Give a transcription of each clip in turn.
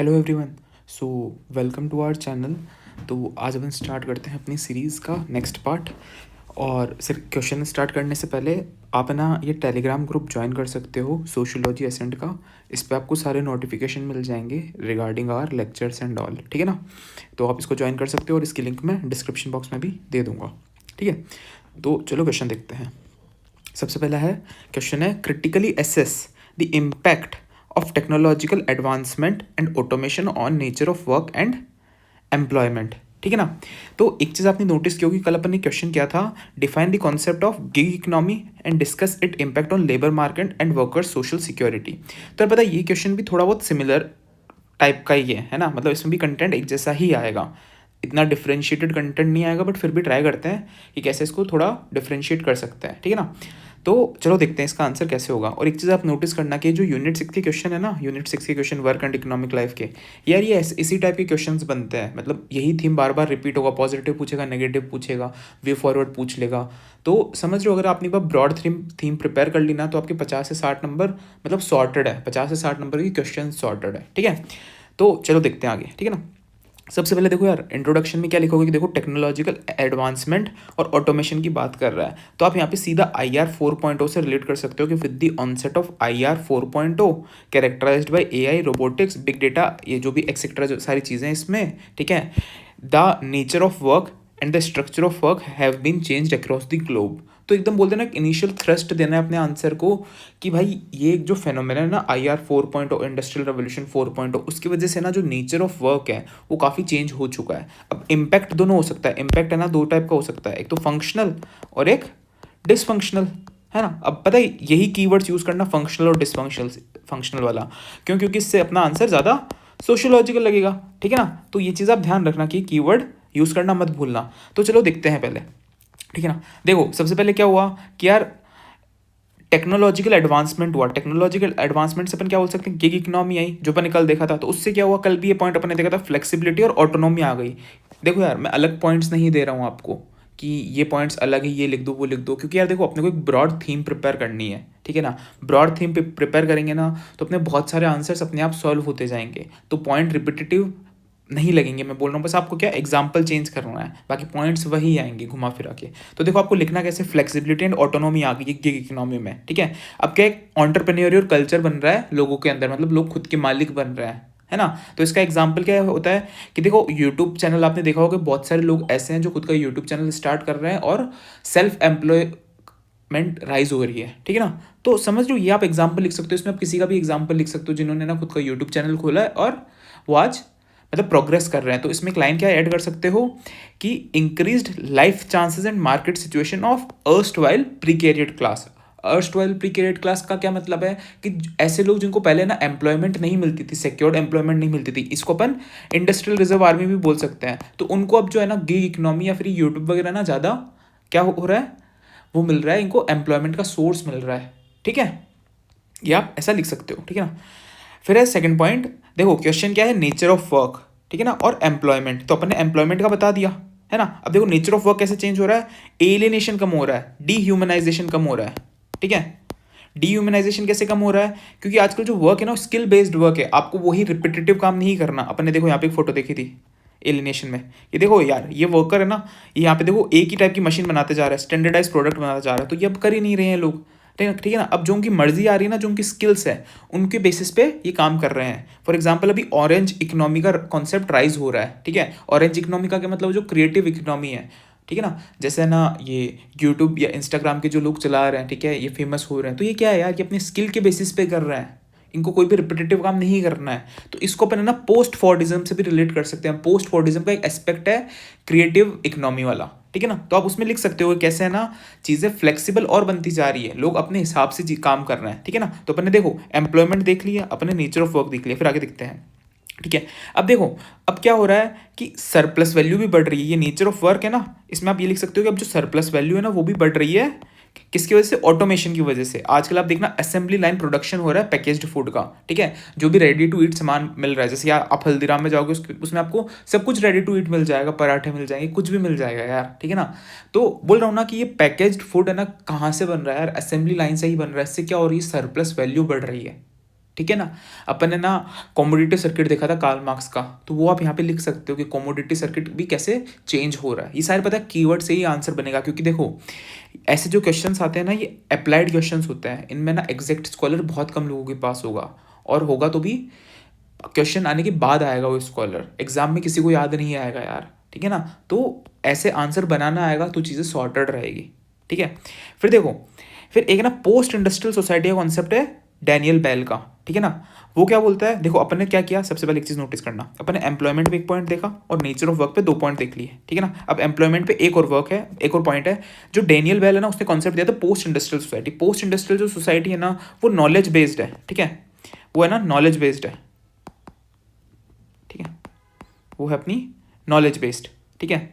Hello everyone. So welcome to our channel. तो आज अपन start करते हैं अपनी सीरीज़ का नेक्स्ट पार्ट। और सिर्फ क्वेश्चन स्टार्ट करने से पहले आप ना ये टेलीग्राम ग्रुप ज्वाइन कर सकते हो सोशियोलॉजी एसेंट का। इस पे आपको सारे नोटिफिकेशन मिल जाएंगे regarding our lectures and all, ठीक है ना। तो आप इसको ज्वाइन कर सकते हो और इसकी लिंक मैं डिस्क्रिप्शन बॉक्स में भी दे दूँगा, ठीक है। तो चलो क्वेश्चन देखते हैं। सबसे पहला है क्वेश्चन है critically assess the impact of technological advancement and automation on nature of work and employment, ठीक है ना। तो एक चीज़ आपने नोटिस की होगी, कल अपन ने क्वेश्चन किया था define the concept of gig economy and discuss it impact on labour market and workers social security. तो पता है ये क्वेश्चन भी थोड़ा बहुत सिमिलर टाइप का ही है ना। मतलब इसमें भी कंटेंट एक जैसा ही आएगा, इतना डिफरेंशिएटेड कंटेंट नहीं आएगा, बट फिर भी ट्राई करते हैं कि कैसे इसको थोड़ा डिफरेंशिएट कर सकते हैं, ठीक है ना। तो चलो देखते हैं इसका आंसर कैसे होगा। और एक चीज़ आप नोटिस करना कि जो यूनिट 6 के क्वेश्चन है ना, यूनिट 6 के question work and economic life के, यार ये इसी टाइप के क्वेश्चंस बनते हैं। मतलब यही थीम बार बार रिपीट होगा, पॉजिटिव पूछेगा, नेगेटिव पूछेगा, वे फॉरवर्ड पूछ लेगा। तो समझ रहे हो, अगर आपने एक बार ब्रॉड थीम प्रिपेयर कर ली ना, तो आपके 50 से 60 नंबर मतलब सॉर्टेड है, 50 से 60 नंबर की क्वेश्चन सॉर्टेड है, ठीक है। तो चलो देखते हैं आगे, ठीक है ना। सबसे पहले देखो यार, इंट्रोडक्शन में क्या लिखोगे कि देखो टेक्नोलॉजिकल एडवांसमेंट और ऑटोमेशन की बात कर रहा है। तो आप यहाँ पे सीधा IR 4.0 से रिलेट कर सकते हो कि with the onset of IR 4.0 characterised by AI, robotics, big data, ये जो भी एक्सेट्रा जो सारी चीज़ें इसमें, ठीक है, the nature of work and the structure of work have been changed across the globe. तो एकदम बोलते हैं ना, इनिशियल थ्रस्ट देना है अपने आंसर को कि भाई ये जो फेनोमेना है ना IR 4.0, इंडस्ट्रियल रेवोल्यूशन 4.0, उसकी वजह से ना जो नेचर ऑफ वर्क है वो काफ़ी चेंज हो चुका है। अब इम्पैक्ट दोनों हो सकता है। इम्पैक्ट है ना दो टाइप का हो सकता है, एक तो फंक्शनल और एक डिसफंक्शनल, है ना। अब पता है यही कीवर्ड्स यूज़ करना, फंक्शनल और डिसफंक्शनल, फंक्शनल वाला, क्यों? क्योंकि इससे अपना आंसर ज़्यादा सोशियोलॉजिकल लगेगा, ठीक है ना। तो ये चीज़ आप ध्यान रखना कि कीवर्ड यूज़ करना मत भूलना। तो चलो देखते हैं पहले, ठीक है ना। देखो सबसे पहले क्या हुआ कि यार टेक्नोलॉजिकल एडवांसमेंट हुआ। टेक्नोलॉजिकल एडवांसमेंट से अपन क्या बोल सकते हैं, गिग इकोनॉमी आई जो अपन ने कल देखा था। तो उससे क्या हुआ, कल भी ये पॉइंट अपन ने देखा था, फ्लेक्सिबिलिटी और ऑटोनॉमी आ गई। देखो यार, मैं अलग पॉइंट्स नहीं दे रहा हूँ आपको कि ये पॉइंट्स अलग है, ये लिख दो वो लिख दो, क्योंकि यार देखो अपने को एक ब्रॉड थीम प्रिपेयर करनी है, ठीक है ना। ब्रॉड थीम प्रिपेयर करेंगे ना तो अपने बहुत सारे आंसर्स अपने आप सॉल्व होते जाएंगे। तो पॉइंट रिपीटेटिव नहीं लगेंगे। मैं बोल रहा हूँ बस आपको क्या एग्जाम्पल चेंज करना है, बाकी पॉइंट्स वही आएंगे घुमा फिरा के। तो देखो आपको लिखना कैसे, फ्लेक्सिबिलिटी एंड ऑटोनॉमी आ गई गिग इकोनॉमी में, ठीक है। अब क्या एक एंटरप्रेन्योरियल कल्चर बन रहा है लोगों के अंदर, मतलब लोग खुद के मालिक बन रहे हैं, है ना। तो इसका एग्जाम्पल क्या होता है कि देखो यूट्यूब चैनल आपने देखा होगा, बहुत सारे लोग ऐसे हैं जो खुद का यूट्यूब चैनल स्टार्ट कर रहे हैं और सेल्फ एम्प्लॉयमेंट राइज हो रही है, ठीक है ना। तो समझ लो ये आप एग्जाम्पल लिख सकते हो, इसमें आप किसी का भी एग्जाम्पल लिख सकते हो जिन्होंने ना खुद का यूट्यूब चैनल खोला है और वो आज मतलब प्रोग्रेस कर रहे हैं। तो इसमें एक लाइन क्या ऐड कर सकते हो कि increased life chances and market situation of erstwhile precariat class. Erstwhile precariat class का क्या मतलब है कि ऐसे लोग जिनको पहले ना एम्प्लॉयमेंट नहीं मिलती थी, सिक्योर्ड एम्प्लॉयमेंट नहीं मिलती थी, इसको अपन इंडस्ट्रियल रिजर्व आर्मी भी बोल सकते हैं। तो उनको अब जो है ना गिग इकोनॉमी या फिर यूट्यूब वगैरह ना ज़्यादा क्या हो रहा है, वो मिल रहा है इनको, एम्प्लॉयमेंट का सोर्स मिल रहा है, ठीक है। ये आप ऐसा लिख सकते हो, ठीक है ना। फिर है सेकंड पॉइंट, देखो क्वेश्चन क्या है, नेचर ऑफ वर्क, ठीक है ना, और एम्प्लॉयमेंट। तो अपन ने एम्प्लॉयमेंट का बता दिया, है ना। अब देखो नेचर ऑफ वर्क कैसे चेंज हो रहा है, एलियनेशन कम हो रहा है, डीह्यूमनाइजेशन कम हो रहा है, ठीक है। डीह्यूमनाइजेशन कैसे कम हो रहा है, क्योंकि आजकल जो वर्क है ना स्किल बेस्ड वर्क है, आपको वही रिपीटेटिव काम नहीं करना। अपन ने देखो यहाँ पे एक फोटो देखी थी एलिनेशन में, ये देखो यार ये वर्कर है ना, ये यहाँ पे देखो एक ही टाइप की मशीन बनाते जा रहा है, स्टैंडर्डाइज प्रोडक्ट बनाते जा रहा है। तो ये अब कर ही नहीं रहे हैं लोग, ठीक है ना। अब जो उनकी मर्जी आ रही है ना, जो उनकी स्किल्स है उनके बेसिस पे ये काम कर रहे हैं। फॉर एग्जांपल अभी ऑरेंज इकोनॉमी का कॉन्सेप्ट राइज हो रहा है, ठीक है। ऑरेंज इकोनॉमी का क्या मतलब, जो क्रिएटिव इकोनॉमी है, ठीक है ना। जैसे ना ये यूट्यूब या इंस्टाग्राम के जो लोग चला रहे हैं, ठीक है, ये फेमस हो रहे हैं, तो ये क्या है यार कि अपने स्किल के बेसिस पे कर रहे हैं, इनको कोई भी रिपीटेटिव काम नहीं करना है। तो इसको अपन है ना पोस्ट फॉर्डिज्म से भी रिलेट कर सकते हैं। पोस्ट फॉर्डिज्म का एक एस्पेक्ट है क्रिएटिव इकोनॉमी वाला, ठीक है ना। तो आप उसमें लिख सकते हो कैसे है ना, चीज़ें फ्लेक्सिबल और बनती जा रही है, लोग अपने हिसाब से काम कर रहे हैं, ठीक है ना। तो अपन ने देखो एम्प्लॉयमेंट देख लिया, अपने नेचर ऑफ वर्क देख लिया, फिर आगे देखते हैं, ठीक है। अब देखो अब क्या हो रहा है कि सरप्लस वैल्यू भी बढ़ रही है, ये नेचर ऑफ वर्क है ना, इसमें आप ये लिख सकते हो कि अब जो सरप्लस वैल्यू है ना वो भी बढ़ रही है, किसकी वजह से, ऑटोमेशन की वजह से। आजकल आप देखना असेंबली लाइन प्रोडक्शन हो रहा है पैकेज्ड फूड का, ठीक है, जो भी रेडी टू ईट सामान मिल रहा है। जैसे यार आप हल्दीराम में जाओगे उसमें आपको सब कुछ रेडी टू ईट मिल जाएगा, पराठे मिल जाएंगे, कुछ भी मिल जाएगा यार, ठीक है ना। तो बोल रहा हूँ ना कि ये पैकेज्ड फूड है ना, कहाँ से बन रहा है यार, असेंबली लाइन से ही बन रहा है। इससे क्या हो रही है, सरप्लस वैल्यू बढ़ रही है, ठीक है ना। अपन ने ना कॉमोडिटी सर्किट देखा था कार्ल मार्क्स का, तो वो आप यहाँ पे लिख सकते हो कि कॉमोडिटी सर्किट भी कैसे चेंज हो रहा है। ये सारे पता है कीवर्ड से ही आंसर बनेगा, क्योंकि देखो ऐसे जो क्वेश्चंस आते हैं ना ये अप्लाइड क्वेश्चंस होते हैं, इनमें ना एग्जैक्ट स्कॉलर बहुत कम लोगों के पास होगा, और होगा तो भी क्वेश्चन आने के बाद आएगा वो स्कॉलर, एग्जाम में किसी को याद नहीं आएगा यार, ठीक है ना। तो ऐसे आंसर बनाना आएगा तो चीज़ें सॉर्टेड रहेगी, ठीक है। फिर देखो, फिर एक ना पोस्ट इंडस्ट्रियल सोसाइटी का कॉन्सेप्ट है डैनियल बेल का, ठीक है ना। वो क्या बोलता है, देखो अपन ने क्या किया, सबसे पहले एक चीज़ नोटिस करना, अपन ने एम्प्लॉयमेंट पे एक पॉइंट देखा और नेचर ऑफ वर्क पे 2 पॉइंट देख लिए, ठीक है ना। अब एम्प्लॉयमेंट पे एक और वर्क है, एक और पॉइंट है। जो डैनियल बेल है ना, उसने कॉन्सेप्ट दिया था post industrial society. Post industrial जो सोसाइटी है ना वो नॉलेज बेस्ड है, ठीक है, वो है ना नॉलेज बेस्ड है, ठीक है, वो है अपनी नॉलेज बेस्ड, ठीक है।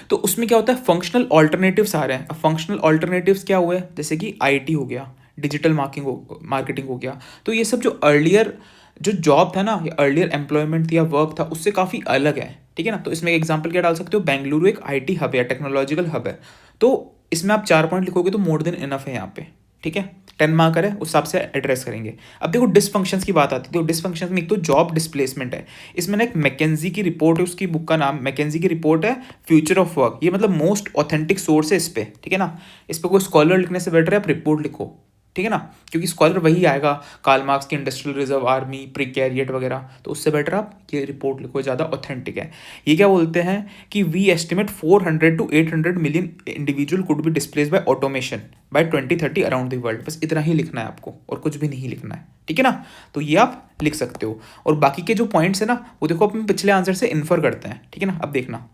तो उसमें क्या होता है, फंक्शनल ऑल्टरनेटिव्स आ रहे हैं। अब फंक्शनल ऑल्टरनेटिव्स क्या हुए, जैसे कि आईटी हो गया, डिजिटल मार्केटिंग हो गया। तो ये सब जो अर्लियर जो जॉब था ना, या अर्लियर एम्प्लॉयमेंट या वर्क था, उससे काफ़ी अलग है, ठीक है ना। तो इसमें एक एग्जांपल क्या डाल सकते हो, बेंगलुरु एक आईटी हब है, टेक्नोलॉजिकल हब है। तो इसमें आप 4 पॉइंट लिखोगे तो मोर देन इनफ है यहाँ पे, ठीक है। 10 मार्कर है, उस हिसाब से एड्रेस करेंगे। अब देखो डिसफंक्शंस की बात आती है, तो डिसफंक्शंस में एक तो जॉब डिस्प्लेसमेंट है। इसमें ना एक मैकेंजी की रिपोर्ट है, उसकी बुक का नाम मैकेंजी की रिपोर्ट है फ्यूचर ऑफ वर्क। ये मतलब मोस्ट ऑथेंटिक सोर्स है इस पे, ठीक है ना। इस पर कोई स्कॉलर लिखने से बेटर है आप रिपोर्ट लिखो, ठीक है ना, क्योंकि स्कॉलर वही आएगा, कार्ल मार्क्स की इंडस्ट्रियल रिजर्व आर्मी, प्रीकैरिएट वगैरह। तो उससे बेटर आप ये रिपोर्ट लिखो, ज़्यादा ऑथेंटिक है। ये क्या बोलते हैं कि we estimate 400 to 800 million individual could be displace by automation by 2030 around the world. बस इतना ही लिखना है आपको और कुछ भी नहीं लिखना है, ठीक है ना। तो ये आप लिख सकते हो। और बाकी के जो पॉइंट्स है ना वो देखो अपन पिछले आंसर से इन्फर करते हैं, ठीक है ना। अब देखना,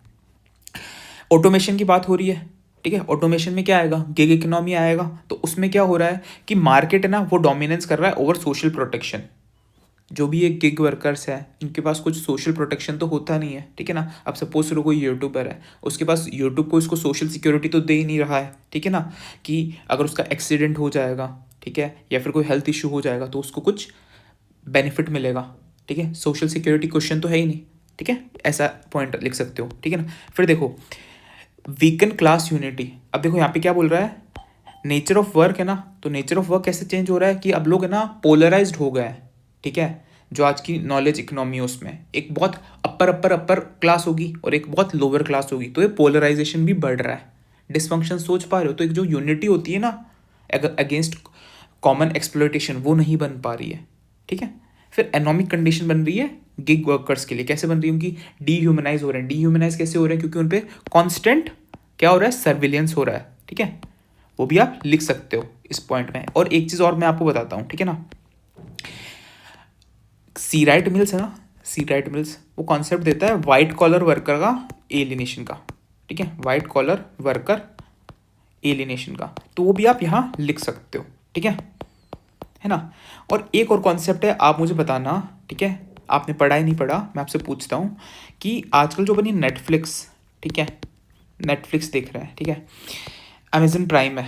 ऑटोमेशन की बात हो रही है, ठीक है। ऑटोमेशन में क्या आएगा, गिग इकोनॉमी आएगा। तो उसमें क्या हो रहा है कि मार्केट है ना वो डोमिनेंस कर रहा है ओवर सोशल प्रोटेक्शन। जो भी ये गिग वर्कर्स है इनके पास कुछ सोशल प्रोटेक्शन तो होता नहीं है, ठीक है ना। अब सपोज करो कोई यूट्यूबर है, उसके पास यूट्यूब को इसको सोशल सिक्योरिटी तो दे ही नहीं रहा है, ठीक है ना, कि अगर उसका एक्सीडेंट हो जाएगा, ठीक है, या फिर कोई हेल्थ इशू हो जाएगा तो उसको कुछ बेनिफिट मिलेगा, ठीक है। सोशल सिक्योरिटी क्वेश्चन तो है ही नहीं, ठीक है, ऐसा पॉइंट लिख सकते हो, ठीक है ना। फिर देखो वीकन क्लास यूनिटी। अब देखो यहाँ पे क्या बोल रहा है, नेचर ऑफ वर्क है ना, तो नेचर ऑफ वर्क कैसे चेंज हो रहा है कि अब लोग है ना पोलराइज्ड हो गए हैं, ठीक है। जो आज की नॉलेज इकोनॉमी है उसमें एक बहुत अपर क्लास होगी और एक बहुत लोअर क्लास होगी, तो ये पोलराइजेशन भी बढ़ रहा है। डिसफंक्शन सोच पा रहे हो, तो एक जो यूनिटी होती है ना अगेंस्ट कॉमन एक्सप्लॉयटेशन, वो नहीं बन पा रही है, ठीक है। फिर एनॉमिक कंडीशन बन रही है गिग वर्कर्स के लिए। कैसे बन रही है, उनकी डीह्यूमनाइज हो रहे हैं। डीह्यूमनाइज कैसे हो रहे हैं, क्योंकि उन पर कॉन्स्टेंट क्या हो रहा है, सर्विलियंस हो रहा है, ठीक है। वो भी आप लिख सकते हो इस पॉइंट में। और एक चीज़ और मैं आपको बताता हूँ, ठीक है ना। सी राइट मिल्स है ना, सी राइट मिल्स वो कॉन्सेप्ट देता है वाइट कॉलर वर्कर का एलिनेशन का, ठीक है, वाइट कॉलर वर्कर एलिनेशन का। तो वो भी आप यहाँ लिख सकते हो, ठीक है ना। और एक और कॉन्सेप्ट है, आप मुझे बताना, ठीक है, आपने पढ़ा ही नहीं पढ़ा, मैं आपसे पूछता हूँ कि आजकल जो बनी नेटफ्लिक्स, ठीक है, नेटफ्लिक्स देख रहे हैं, ठीक है, अमेजन प्राइम है,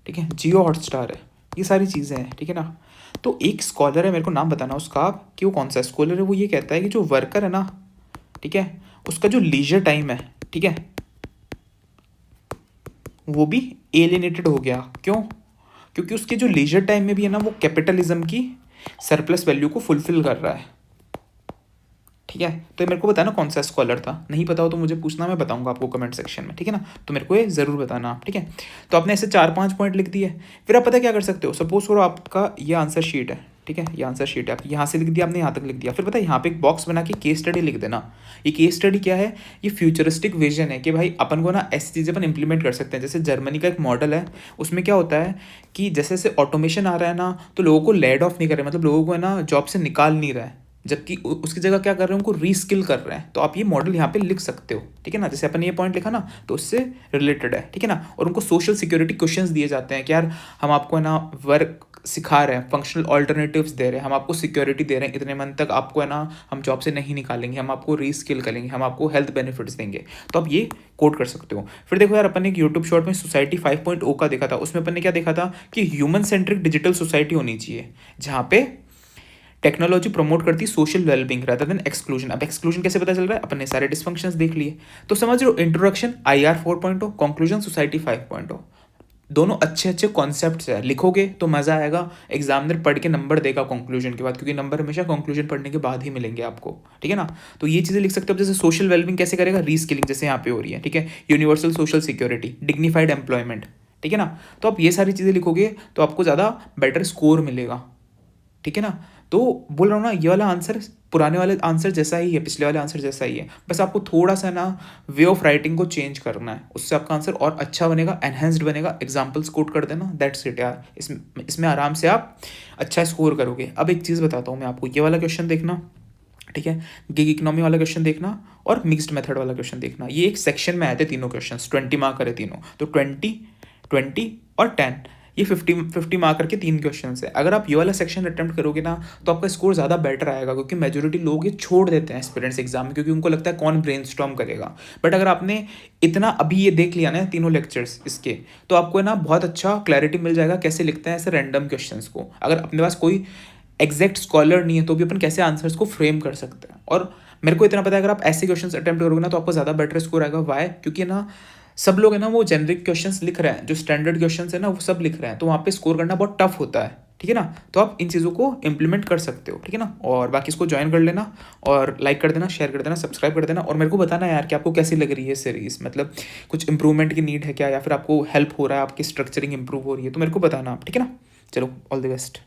ठीक है, जियो हॉटस्टार है, ये सारी चीज़ें हैं, ठीक है ना। तो एक स्कॉलर है, मेरे को नाम बताना उसका आप कि वो कौन सा स्कॉलर है। वो ये कहता है कि जो वर्कर है ना, ठीक है, उसका जो लीजर टाइम है, ठीक है, वो भी एलिनेटेड हो गया। क्यों, क्योंकि उसके जो लीजर टाइम में भी है ना वो कैपिटलिज्म की सरप्लस वैल्यू को फुलफिल कर रहा है, ठीक है। तो मेरे को बताना कौन सा स्कॉलर था, नहीं पता हो तो मुझे पूछना, मैं बताऊंगा आपको कमेंट सेक्शन में, ठीक है ना। तो मेरे को ये ज़रूर बताना आप, ठीक है। तो आपने ऐसे 4-5 पॉइंट लिख दिए। फिर आप पता क्या कर सकते हो, सपोज करो आपका ये आंसर शीट है, ठीक है, ये आंसर शीट है, आप यहाँ से लिख दिया, आपने यहाँ तक लिख दिया। फिर पता है यहाँ पे एक बॉक्स बना के केस स्टडी लिख देना। ये केस स्टडी क्या है, ये फ्यूचरिस्टिक विजन है कि भाई अपन को ना ऐसी चीज़ें अपन इंप्लीमेंट कर सकते हैं। जैसे जर्मनी का एक मॉडल है, उसमें क्या होता है कि जैसे जैसे ऑटोमेशन आ रहा है ना, तो लोगों को लेड ऑफ नहीं कर रहे, मतलब लोगों को है ना जॉब से निकाल नहीं रहा है, जबकि उसकी जगह क्या कर रहे हैं, उनको रीस्किल कर रहे हैं। तो आप ये मॉडल यहाँ पे लिख सकते हो, ठीक है ना। जैसे अपन ये पॉइंट लिखा ना, तो उससे रिलेटेड है, ठीक है ना। और उनको सोशल सिक्योरिटी क्वेश्चंस दिए जाते हैं कि यार हम आपको है ना वर्क सिखा रहे हैं, फंक्शनल ऑल्टरनेटिव्स दे रहे हैं, हम आपको सिक्योरिटी दे रहे हैं, इतने मंथ तक आपको है ना हम जॉब से नहीं निकालेंगे, हम आपको रीस्किल करेंगे, हम आपको हेल्थ बेनिफिट्स देंगे। तो आप ये कोड कर सकते हो। फिर देखो यार, अपन ने एक यूट्यूब शॉर्ट में सोसाइटी 5.0 का देखा था, उसमें अपन ने क्या देखा था कि ह्यूमन सेंट्रिक डिजिटल सोसाइटी होनी चाहिए, जहाँ पे टेक्नोलॉजी प्रमोट करती है social wellbeing rather than exclusion. अब एक्सक्लूजन कैसे पता चल रहा है, अपन ने सारे डिस्फंक्शंस देख लिए। तो समझ लो इंट्रोडक्शन IR 4.0, कंक्लूजन सोसाइटी 5.0। दोनों अच्छे अच्छे कॉन्सेप्ट्स है, लिखोगे तो मज़ा आएगा, एग्जामिनर पढ़ के नंबर देगा कंक्लूजन के बाद, क्योंकि नंबर हमेशा कंक्लूजन पढ़ने के बाद ही मिलेंगे आपको, ठीक है ना। तो ये चीज़ें लिख सकते हो। जैसे सोशल वेलबिंग कैसे करेगा, रीस्किलिंग जैसे यहाँ पे हो रही है, ठीक है, universal social security, dignified employment, ठीक है ना। तो आप ये सारी चीज़ें लिखोगे तो आपको ज़्यादा बेटर स्कोर मिलेगा, ठीक है ना। तो बोल रहा हूँ ना, ये वाला आंसर पुराने वाले आंसर जैसा ही है, पिछले वाले आंसर जैसा ही है, बस आपको थोड़ा सा ना वे ऑफ राइटिंग को चेंज करना है, उससे आपका आंसर और अच्छा बनेगा, एनहेंस्ड बनेगा, एग्जाम्पल्स कोट कर देना, दैट्स इट यार। इसमें आराम से आप अच्छा स्कोर करोगे। अब एक चीज़ बताता हूँ मैं आपको, ये वाला क्वेश्चन देखना, ठीक है, गिग इकोनॉमी वाला क्वेश्चन देखना और मिक्स्ड मेथड वाला क्वेश्चन देखना। ये एक सेक्शन में आए थे तीनों क्वेश्चन, 20 मार्क करे तीनों, तो 20, 20 और 10, ये 50 मार्क करके तीन क्वेश्चन है। अगर आप ये वाला सेक्शन अटेम्प्ट करोगे ना तो आपका स्कोर ज़्यादा बेटर आएगा, क्योंकि मेजोरिटी लोग ये छोड़ देते हैं एस्पिरेंट्स एग्जाम में, क्योंकि उनको लगता है कौन ब्रेनस्टॉर्म करेगा। बट अगर आपने इतना अभी ये देख लिया ना तीनों लेक्चर्स इसके, तो आपको है ना बहुत अच्छा क्लैरिटी मिल जाएगा कैसे लिखते हैं ऐसे रैंडम क्वेश्चंस को। अगर अपने पास कोई एग्जैक्ट स्कॉलर नहीं है तो भी अपन कैसे आंसर्स को फ्रेम कर सकते हैं। और मेरे को इतना पता है, अगर आप ऐसे क्वेश्चंस अटेम्प्ट करोगे ना तो आपको ज़्यादा बेटर स्कोर आएगा। वाई? क्योंकि ना सब लोग है ना वो जेनरिक क्वेश्चंस लिख रहे हैं, जो स्टैंडर्ड क्वेश्चंस है ना वो सब लिख रहे हैं, तो वहाँ पे स्कोर करना बहुत टफ होता है, ठीक है ना। तो आप इन चीज़ों को इम्प्लीमेंट कर सकते हो, ठीक है ना। और बाकी इसको ज्वाइन कर लेना और लाइक कर देना, शेयर कर देना, सब्सक्राइब कर देना, और मेरे को बताना यार कि आपको कैसी लग रही है सीरीज़, मतलब कुछ इंप्रूवमेंट की नीड है क्या, या फिर आपको हेल्प हो रहा है, आपकी स्ट्रक्चरिंग इंप्रूव हो रही है, तो मेरे को बताना आप, ठीक है ना। चलो, ऑल द बेस्ट।